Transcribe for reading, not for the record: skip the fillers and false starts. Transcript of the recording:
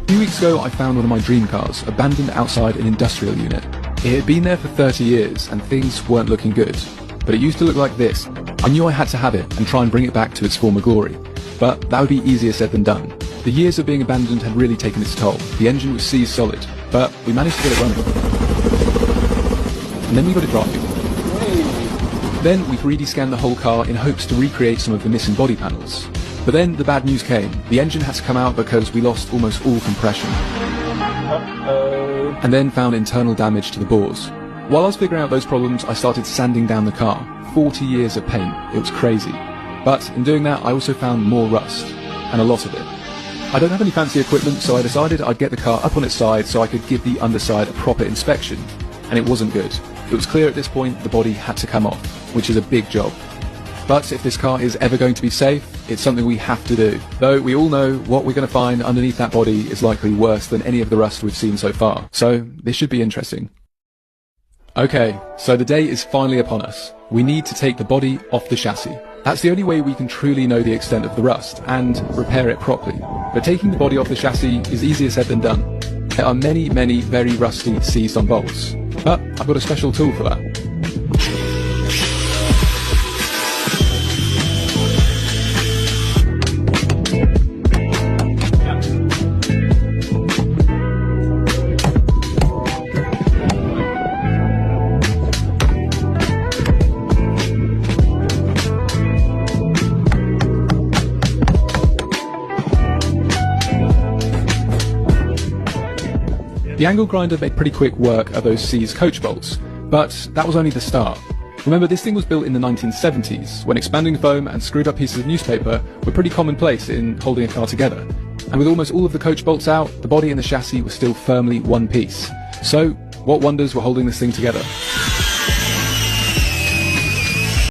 A few weeks ago I found one of my dream cars, abandoned outside an industrial unit. It had been there for 30 years and things weren't looking good. But it used to look like this. I knew I had to have it and try and bring it back to its former glory. But that would be easier said than done. The years of being abandoned had really taken its toll. The engine was seized solid, but we managed to get it running. And then we got it driving. Then we 3D scanned the whole car in hopes to recreate some of the missing body panels. But then the bad news came. The engine had to come out because we lost almost all compression. And then found internal damage to the bores. While I was figuring out those problems, I started sanding down the car. 40 years of paint. It was crazy. But in doing that, I also found more rust. And a lot of it. I don't have any fancy equipment, so I decided I'd get the car up on its side so I could give the underside a proper inspection. And it wasn't good. It was clear at this point the body had to come off, which is a big job. But if this car is ever going to be safe, it's something we have to do. Though we all know what we're going to find underneath that body is likely worse than any of the rust we've seen so far. So this should be interesting. Okay, so the day is finally upon us. We need to take the body off the chassis. That's the only way we can truly know the extent of the rust and repair it properly. But taking the body off the chassis is easier said than done. There are many very rusty seized-on bolts. But I've got a special tool for that. The angle grinder made pretty quick work of those seized coach bolts, but that was only the start. Remember, this thing was built in the 1970s, when expanding foam and screwed up pieces of newspaper were pretty commonplace in holding a car together. And with almost all of the coach bolts out, the body and the chassis were still firmly one piece. So, what wonders were holding this thing together?